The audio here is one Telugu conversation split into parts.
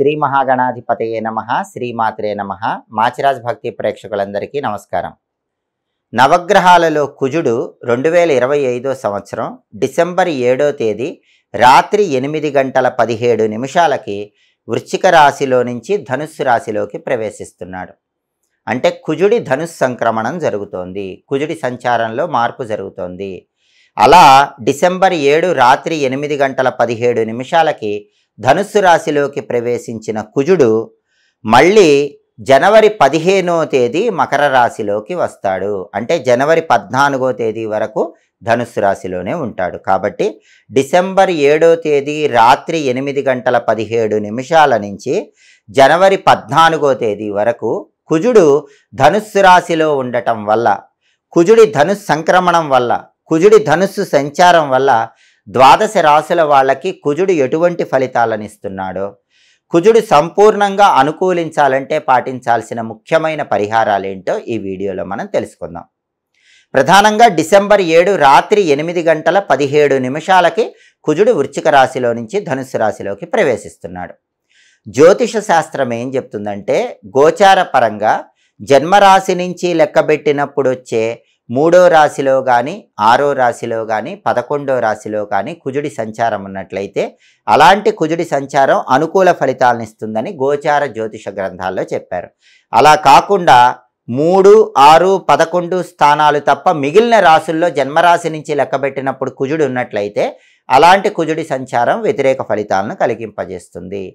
శ్రీ మహాగణాధిపతయే నమః, శ్రీమాత్రే నమః. మాచిరాజ్ భక్తి ప్రేక్షకులందరికీ నమస్కారం. నవగ్రహాలలో కుజుడు 2025 సంవత్సరం డిసెంబర్ 7వ తేదీ రాత్రి 8:17 వృశ్చిక రాశిలో నుంచి ధనుస్సు రాశిలోకి ప్రవేశిస్తున్నాడు. అంటే కుజుడి ధనుస్సు సంక్రమణం జరుగుతోంది, కుజుడి సంచారంలో మార్పు జరుగుతోంది. అలా డిసెంబర్ 7 రాత్రి 8:17 ధనుస్సు రాశిలోకి ప్రవేశించిన కుజుడు మళ్ళీ జనవరి 15వ తేదీ మకర రాశిలోకి వస్తాడు. అంటే జనవరి 14వ తేదీ వరకు ధనుస్సు రాశిలోనే ఉంటాడు. కాబట్టి డిసెంబర్ 7వ తేదీ రాత్రి 8:17 నుంచి జనవరి 14వ తేదీ వరకు కుజుడు ధనుస్సు రాశిలో ఉండటం వల్ల, కుజుడి ధనుస్సు సంక్రమణం వల్ల, కుజుడి ధనుస్సు సంచారం వల్ల ద్వాదశ రాశుల వాళ్ళకి కుజుడు ఎటువంటి ఫలితాలను ఇస్తున్నాడో, కుజుడు సంపూర్ణంగా అనుకూలించాలంటే పాటించాల్సిన ముఖ్యమైన పరిహారాలు ఏంటో ఈ వీడియోలో మనం తెలుసుకుందాం. ప్రధానంగా డిసెంబర్ 7 రాత్రి 8:17 కుజుడు వృశ్చిక రాశిలో నుంచి ధనుస్సు రాశిలోకి ప్రవేశిస్తున్నాడు. జ్యోతిష శాస్త్రం ఏం చెప్తుందంటే, గోచార పరంగా జన్మరాశి నుంచి లెక్కబెట్టినప్పుడు వచ్చే 3వ రాశిలో కానీ 6వ రాశిలో కానీ 11వ రాశిలో కానీ కుజుడి సంచారం ఉన్నట్లయితే అలాంటి కుజుడి సంచారం అనుకూల ఫలితాలను ఇస్తుందని గోచార జ్యోతిష గ్రంథాల్లో చెప్పారు. అలా కాకుండా 3, 6, 11 స్థానాలు తప్ప మిగిలిన రాశుల్లో జన్మరాశి నుంచి లెక్కబెట్టినప్పుడు కుజుడు ఉన్నట్లయితే అలాంటి కుజుడి సంచారం వ్యతిరేక ఫలితాలను కలిగింపజేస్తుంది.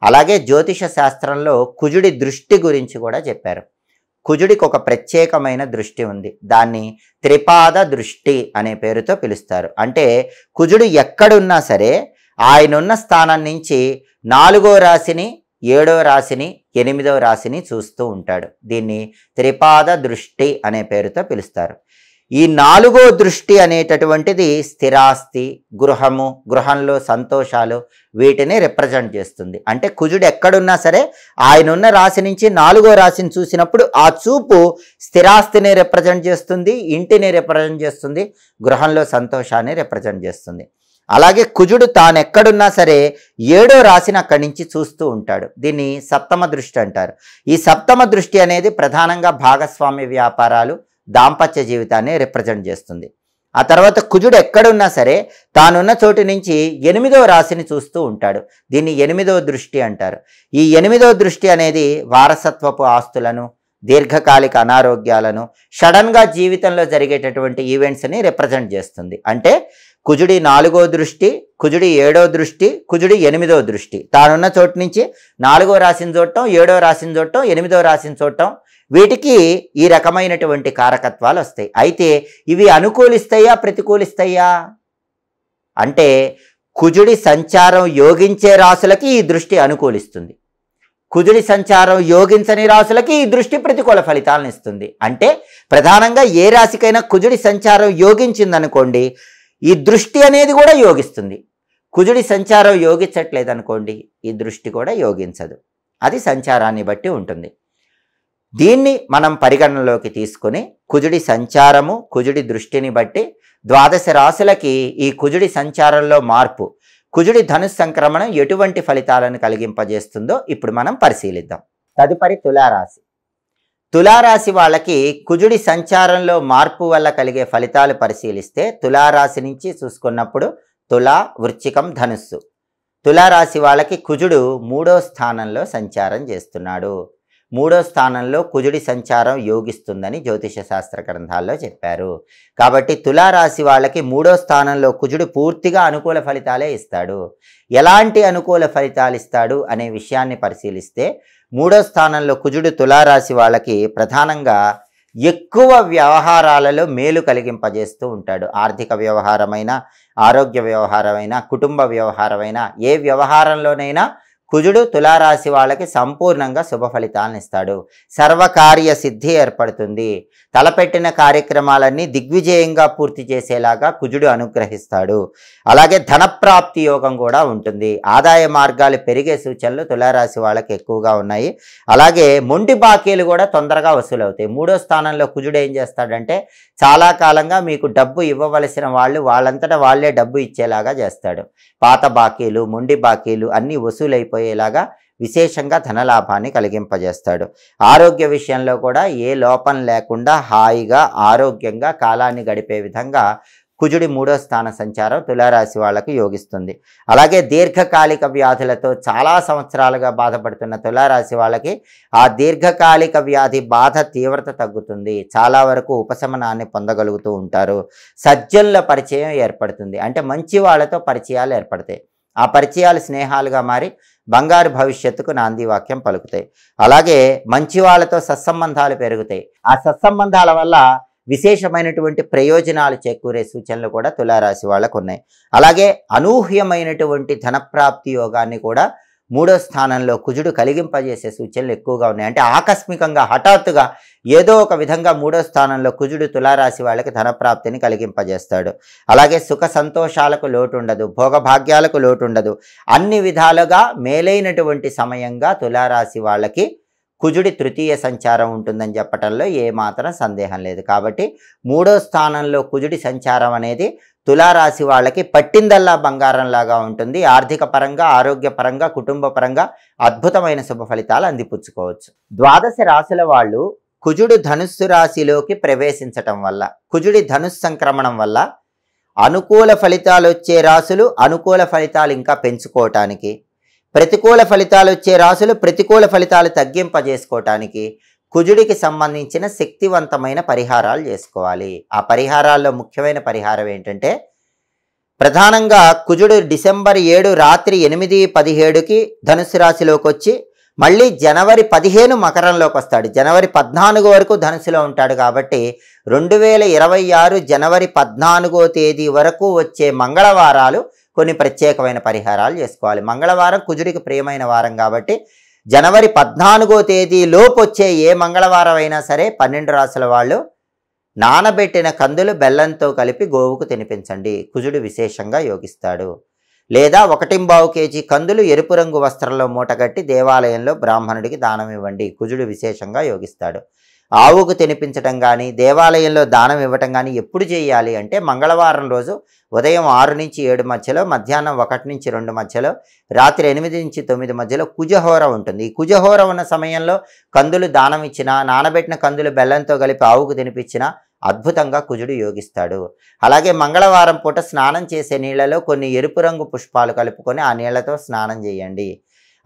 అలాగే జ్యోతిష శాస్త్రంలో కుజుడి దృష్టి గురించి కూడా చెప్పారు. కుజుడికి ఒక ప్రత్యేకమైన దృష్టి ఉంది, దాన్ని త్రిపాద దృష్టి అనే పేరుతో పిలుస్తారు. అంటే కుజుడు ఎక్కడున్నా సరే ఆయనున్న స్థానం నుంచి 4వ రాశిని, 7వ రాశిని, 8వ రాశిని చూస్తూ ఉంటాడు. దీన్ని త్రిపాద దృష్టి అనే పేరుతో పిలుస్తారు. ఈ 4వ దృష్టి అనేటటువంటిది స్థిరాస్తి, గృహము, గృహంలో సంతోషాలు, వీటిని రిప్రజెంట్ చేస్తుంది. అంటే కుజుడు ఎక్కడున్నా సరే ఆయనున్న రాశి నుంచి 4వ రాశిని చూసినప్పుడు ఆ చూపు స్థిరాస్తిని రిప్రజెంట్ చేస్తుంది, ఇంటిని రిప్రజెంట్ చేస్తుంది, గృహంలో సంతోషాన్ని రిప్రజెంట్ చేస్తుంది. అలాగే కుజుడు తాను ఎక్కడున్నా సరే 7వ రాశిని అక్కడి నుంచి చూస్తూ ఉంటాడు. దీన్ని సప్తమ దృష్టి అంటారు. ఈ సప్తమ దృష్టి అనేది ప్రధానంగా భాగస్వామ్య వ్యాపారాలు, దాంపత్య జీవితాన్ని రిప్రజెంట్ చేస్తుంది. ఆ తర్వాత కుజుడు ఎక్కడున్నా సరే తానున్న చోటు నుంచి 8వ రాశిని చూస్తూ ఉంటాడు. దీన్ని 8వ దృష్టి అంటారు. ఈ 8వ దృష్టి అనేది వారసత్వపు ఆస్తులను, దీర్ఘకాలిక అనారోగ్యాలను, సడన్గా జీవితంలో జరిగేటటువంటి ఈవెంట్స్ని రిప్రజెంట్ చేస్తుంది. అంటే కుజుడి 4వ దృష్టి, కుజుడి 7వ దృష్టి, కుజుడి 8వ దృష్టి, తానున్న చోటు నుంచి 4వ రాశిని చూడటం, 7వ రాశిని చూడటం, 8వ రాశిని చూడటం, వీటికి ఈ రకమైనటువంటి కారకత్వాలు వస్తాయి. అయితే ఇవి అనుకూలిస్తాయా, ప్రతికూలిస్తాయా అంటే కుజుడి సంచారం యోగించే రాశులకి ఈ దృష్టి అనుకూలిస్తుంది, కుజుడి సంచారం యోగించని రాశులకి ఈ దృష్టి ప్రతికూల ఫలితాలను ఇస్తుంది. అంటే ప్రధానంగా ఏ రాశికైనా కుజుడి సంచారం యోగించిందనుకోండి ఈ దృష్టి అనేది కూడా యోగిస్తుంది. కుజుడి సంచారం యోగించట్లేదనుకోండి ఈ దృష్టి కూడా యోగించదు. అది సంచారాన్ని బట్టి ఉంటుంది. దీన్ని మనం పరిగణనలోకి తీసుకుని కుజుడి సంచారము, కుజుడి దృష్టిని బట్టి ద్వాదశ రాశులకి ఈ కుజుడి సంచారంలో మార్పు, కుజుడి ధనుస్సు సంక్రమణం ఎటువంటి ఫలితాలను కలిగింపజేస్తుందో ఇప్పుడు మనం పరిశీలిద్దాం. తదుపరి తులారాశి. తులారాశి వాళ్ళకి కుజుడి సంచారంలో మార్పు వల్ల కలిగే ఫలితాలు పరిశీలిస్తే తులారాశి నుంచి చూసుకున్నప్పుడు తులా, వృశ్చికం, ధనుస్సు. తులారాశి వాళ్ళకి కుజుడు 3వ స్థానంలో సంచారం చేస్తున్నాడు. 3వ స్థానంలో కుజుడి సంచారం యోగిస్తుందని జ్యోతిష శాస్త్ర గ్రంథాల్లో చెప్పారు. కాబట్టి తులారాశి వాళ్ళకి 3వ స్థానంలో కుజుడు పూర్తిగా అనుకూల ఫలితాలే ఇస్తాడు. ఎలాంటి అనుకూల ఫలితాలు ఇస్తాడు అనే విషయాన్ని పరిశీలిస్తే 3వ స్థానంలో కుజుడు తులారాశి వాళ్ళకి ప్రధానంగా ఎక్కువ వ్యవహారాలలో మేలు కలిగింపజేస్తూ ఉంటాడు. ఆర్థిక వ్యవహారమైన, ఆరోగ్య వ్యవహారమైన, కుటుంబ వ్యవహారమైన, ఏ వ్యవహారంలోనైనా కుజుడు తులారాశి వాళ్ళకి సంపూర్ణంగా శుభ ఫలితాలను ఇస్తాడు. సర్వకార్య సిద్ధి ఏర్పడుతుంది. తలపెట్టిన కార్యక్రమాలన్నీ దిగ్విజయంగా పూర్తి చేసేలాగా కుజుడు అనుగ్రహిస్తాడు. అలాగే ధనప్రాప్తి యోగం కూడా ఉంటుంది. ఆదాయ మార్గాలు పెరిగే సూచనలు తులారాశి వాళ్ళకి ఎక్కువగా ఉన్నాయి. అలాగే మొండి బాకీలు కూడా తొందరగా వసూలవుతాయి. 3వ స్థానంలో కుజుడు ఏం చేస్తాడంటే చాలా కాలంగా మీకు డబ్బు ఇవ్వవలసిన వాళ్ళు వాళ్ళంతటా వాళ్ళే డబ్బు ఇచ్చేలాగా చేస్తాడు. పాత బాకీలు, మొండి బాకీలు అన్నీ వసూలైపోయేలాగా విశేషంగా ధనలాభాన్ని కలిగింపజేస్తాడు. ఆరోగ్య విషయంలో కూడా ఏ లోపం లేకుండా హాయిగా ఆరోగ్యంగా కాలాన్ని గడిపే విధంగా కుజుడి 3వ స్థాన సంచారం తులారాశి వాళ్లకు యోగిస్తుంది. అలాగే దీర్ఘకాలిక వ్యాధులతో చాలా సంవత్సరాలుగా బాధపడుతున్న తులారాశి వాళ్ళకి ఆ దీర్ఘకాలిక వ్యాధి బాధ తీవ్రత తగ్గుతుంది. చాలా వరకు ఉపశమనాన్ని పొందగలుగుతూ ఉంటారు. సజ్జనుల పరిచయం ఏర్పడుతుంది. అంటే మంచి వాళ్ళతో పరిచయాలు ఏర్పడతాయి. ఆ పరిచయాలు స్నేహాలుగా మారి బంగారు భవిష్యత్తుకు నాంది వాక్యం పలుకుతాయి. అలాగే మంచి వాళ్ళతో సత్సంబంధాలు పెరుగుతాయి. ఆ సత్సంబంధాల వల్ల విశేషమైనటువంటి ప్రయోజనాలు చేకూరే సూచనలు కూడా తులారాశి వాళ్ళకు ఉన్నాయి. అలాగే అనూహ్యమైనటువంటి ధనప్రాప్తి యోగాన్ని కూడా 3వ స్థానంలో కుజుడు కలిగింపజేసే సూచనలు ఎక్కువగా ఉన్నాయి. అంటే ఆకస్మికంగా హఠాత్తుగా ఏదో ఒక విధంగా 3వ స్థానంలో కుజుడు తులారాశి వాళ్ళకి ధనప్రాప్తిని కలిగింపజేస్తాడు. అలాగే సుఖ సంతోషాలకు లోటు ఉండదు, భోగభాగ్యాలకు లోటు ఉండదు. అన్ని విధాలుగా మేలైనటువంటి సమయంగా తులారాశి వాళ్ళకి కుజుడి 3వ సంచారం ఉంటుందని చెప్పటంలో ఏమాత్రం సందేహం లేదు. కాబట్టి 3వ స్థానంలో కుజుడి సంచారం అనేది తులారాశి వాళ్ళకి పట్టిందల్లా బంగారంలాగా ఉంటుంది. ఆర్థిక పరంగా, ఆరోగ్యపరంగా, కుటుంబ పరంగా అద్భుతమైన శుభ ఫలితాలు అందిపుచ్చుకోవచ్చు. ద్వాదశ రాశుల వాళ్ళు కుజుడు ధనుస్సు రాశిలోకి ప్రవేశించటం వల్ల, కుజుడి ధనుస్సు సంక్రమణం వల్ల అనుకూల ఫలితాలు వచ్చే రాశులు అనుకూల ఫలితాలు ఇంకా పెంచుకోవటానికి, ప్రతికూల ఫలితాలు వచ్చే రాశులు ప్రతికూల ఫలితాలు తగ్గింపజేసుకోవటానికి కుజుడికి సంబంధించిన శక్తివంతమైన పరిహారాలు చేసుకోవాలి. ఆ పరిహారాల్లో ముఖ్యమైన పరిహారం ఏంటంటే, ప్రధానంగా కుజుడు డిసెంబర్ 7 రాత్రి 8:17కి ధనుసు రాశిలోకి వచ్చి మళ్ళీ జనవరి 15 మకరంలోకి వస్తాడు. జనవరి 14 వరకు ధనుసులో ఉంటాడు. కాబట్టి 2026 జనవరి 14వ తేదీ వరకు వచ్చే మంగళవారాలు కొన్ని ప్రత్యేకమైన పరిహారాలు చేసుకోవాలి. మంగళవారం కుజుడికి ప్రియమైన వారం కాబట్టి జనవరి 14వ తేదీ లోపు వచ్చే ఏ మంగళవారం అయినా సరే 12 రాశుల వాళ్ళు నానబెట్టిన కందులు బెల్లంతో కలిపి గోవుకు తినిపించండి. కుజుడు విశేషంగా యోగిస్తాడు. లేదా 1.25 కేజీ కందులు ఎరుపు రంగు వస్త్రంలో మూటగట్టి దేవాలయంలో బ్రాహ్మణుడికి దానం ఇవ్వండి. కుజుడు విశేషంగా యోగిస్తాడు. ఆవుకు తినిపించడం కానీ, దేవాలయంలో దానం ఇవ్వటం కానీ ఎప్పుడు చేయాలి అంటే, మంగళవారం రోజు ఉదయం 6 నుంచి 7 మధ్యలో, మధ్యాహ్నం 1 నుంచి 2 మధ్యలో, రాత్రి 8 నుంచి 9 మధ్యలో కుజహోర ఉంటుంది. ఈ కుజహోర ఉన్న సమయంలో కందులు దానం ఇచ్చినా, నానబెట్టిన కందులు బెల్లంతో కలిపి ఆవుకు తినిపించినా అద్భుతంగా కుజుడు యోగిస్తాడు. అలాగే మంగళవారం పూట స్నానం చేసే నీళ్లలో కొన్ని ఎరుపు రంగు పుష్పాలు కలుపుకొని ఆ నీళ్లతో స్నానం చేయండి.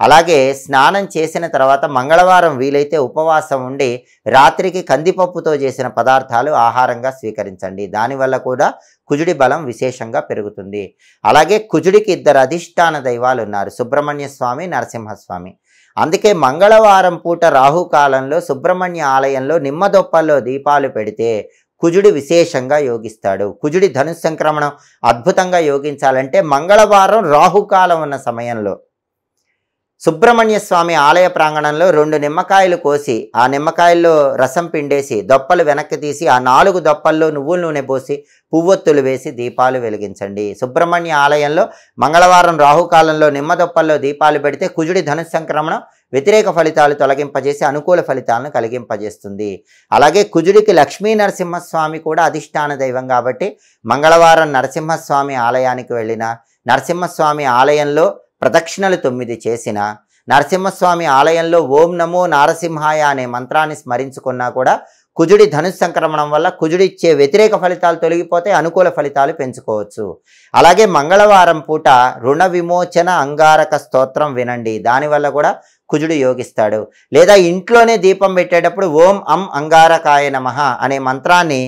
అలాగే స్నానం చేసిన తర్వాత మంగళవారం వీలైతే ఉపవాసం ఉండి రాత్రికి కందిపప్పుతో చేసిన పదార్థాలు ఆహారంగా స్వీకరించండి. దానివల్ల కూడా కుజుడి బలం విశేషంగా పెరుగుతుంది. అలాగే కుజుడికి 2 అధిష్టాన దైవాలు ఉన్నారు, సుబ్రహ్మణ్య స్వామి, నరసింహస్వామి. అందుకే మంగళవారం పూట రాహుకాలంలో సుబ్రహ్మణ్య ఆలయంలో నిమ్మదొప్పల్లో దీపాలు పెడితే కుజుడు విశేషంగా యోగిస్తాడు. కుజుడి ధనుస్సు సంక్రమణం అద్భుతంగా యోగించాలంటే మంగళవారం రాహుకాలం ఉన్న సమయంలో సుబ్రహ్మణ్య స్వామి ఆలయ ప్రాంగణంలో 2 నిమ్మకాయలు కోసి ఆ నిమ్మకాయల్లో రసం పిండేసి దొప్పలు వెనక్కి తీసి ఆ 4 దొప్పల్లో నువ్వుల నూనె పోసి పువ్వొత్తులు వేసి దీపాలు వెలిగించండి. సుబ్రహ్మణ్య ఆలయంలో మంగళవారం రాహుకాలంలో నిమ్మదొప్పల్లో దీపాలు పెడితే కుజుడి ధనుస్సు సంక్రమణం వ్యతిరేక ఫలితాలు తొలగింపజేసి అనుకూల ఫలితాలను కలిగింపజేస్తుంది. అలాగే కుజుడికి లక్ష్మీ నరసింహస్వామి కూడా అధిష్టాన దైవం కాబట్టి మంగళవారం నరసింహస్వామి ఆలయానికి వెళ్ళిన, నరసింహస్వామి ఆలయంలో ప్రదక్షిణలు 9 చేసిన, నరసింహస్వామి ఆలయంలో ఓం నమో నారసింహాయ అనే మంత్రాన్ని స్మరించుకున్నా కూడా కుజుడి ధనుస్సు సంక్రమణం వల్ల కుజుడిచ్చే వ్యతిరేక ఫలితాలు తొలగిపోతే అనుకూల ఫలితాలు పెంచుకోవచ్చు. అలాగే మంగళవారం పూట రుణ విమోచన అంగారక స్తోత్రం వినండి. దానివల్ల కూడా కుజుడు యోగిస్తాడు. లేదా ఇంట్లోనే దీపం పెట్టేటప్పుడు ఓం అం అంగారకాయ నమః అనే మంత్రాన్ని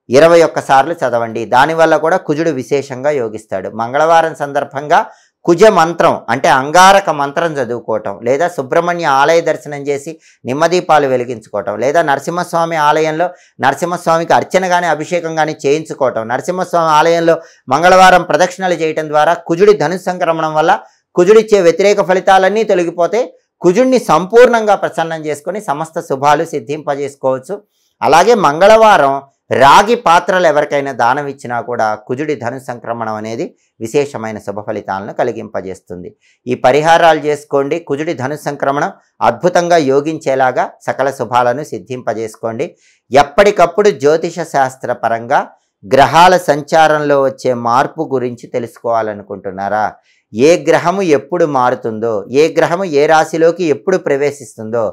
21 సార్లు చదవండి. దానివల్ల కూడా కుజుడు విశేషంగా యోగిస్తాడు. మంగళవారం సందర్భంగా కుజ మంత్రం అంటే అంగారక మంత్రం చదువుకోవటం, లేదా సుబ్రహ్మణ్య ఆలయ దర్శనం చేసి నిమ్మదీపాలు వెలిగించుకోవటం, లేదా నరసింహస్వామి ఆలయంలో నరసింహస్వామికి అర్చన కానీ అభిషేకం కానీ చేయించుకోవటం, నరసింహస్వామి ఆలయంలో మంగళవారం ప్రదక్షిణలు చేయటం ద్వారా కుజుడి ధనుస్సు సంక్రమణం వల్ల కుజుడిచ్చే వ్యతిరేక ఫలితాలన్నీ తొలగిపోతే కుజుడిని సంపూర్ణంగా ప్రసన్నం చేసుకొని సమస్త శుభాలు సిద్ధింపజేసుకోవచ్చు. అలాగే మంగళవారం రాగి పాత్రలు ఎవరికైనా దానం ఇచ్చినా కూడా కుజుడి ధనుస్సు సంక్రమణం అనేది విశేషమైన శుభ ఫలితాలను కలిగింపజేస్తుంది. ఈ పరిహారాలు చేసుకోండి. కుజుడి ధనుస్సు సంక్రమణం అద్భుతంగా యోగించేలాగా సకల శుభాలను సిద్ధింపజేసుకోండి. ఎప్పటికప్పుడు జ్యోతిష శాస్త్ర పరంగా గ్రహాల సంచారంలో వచ్చే మార్పు గురించి తెలుసుకోవాలనుకుంటున్నారా? ఏ గ్రహము ఎప్పుడు మారుతుందో, ఏ గ్రహము ఏ రాశిలోకి ఎప్పుడు ప్రవేశిస్తుందో,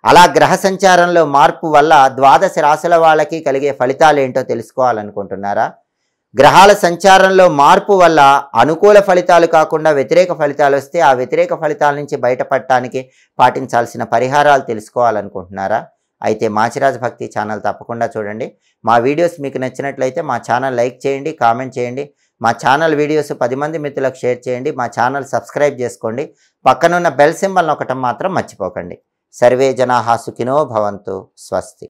అలా గ్రహ సంచారంలో మార్పు వల్ల ద్వాదశ రాశుల వాళ్ళకి కలిగే ఫలితాలు ఏంటో తెలుసుకోవాలనుకుంటున్నారా? గ్రహాల సంచారంలో మార్పు వల్ల అనుకూల ఫలితాలు కాకుండా వ్యతిరేక ఫలితాలు వస్తే ఆ వ్యతిరేక ఫలితాల నుంచి బయటపడటానికి పాటించాల్సిన పరిహారాలు తెలుసుకోవాలనుకుంటున్నారా? అయితే మాచిరాజు భక్తి ఛానల్ తప్పకుండా చూడండి. మా వీడియోస్ మీకు నచ్చినట్లయితే మా ఛానల్ లైక్ చేయండి, కామెంట్ చేయండి. మా ఛానల్ వీడియోస్ 10 మంది మిత్రులకు షేర్ చేయండి. మా ఛానల్ సబ్స్క్రైబ్ చేసుకోండి. పక్కనున్న బెల్ సింబల్ నొక్కటం మాత్రం మర్చిపోకండి. సర్వే జనాః సుఖినో భవంతు. స్వస్తి.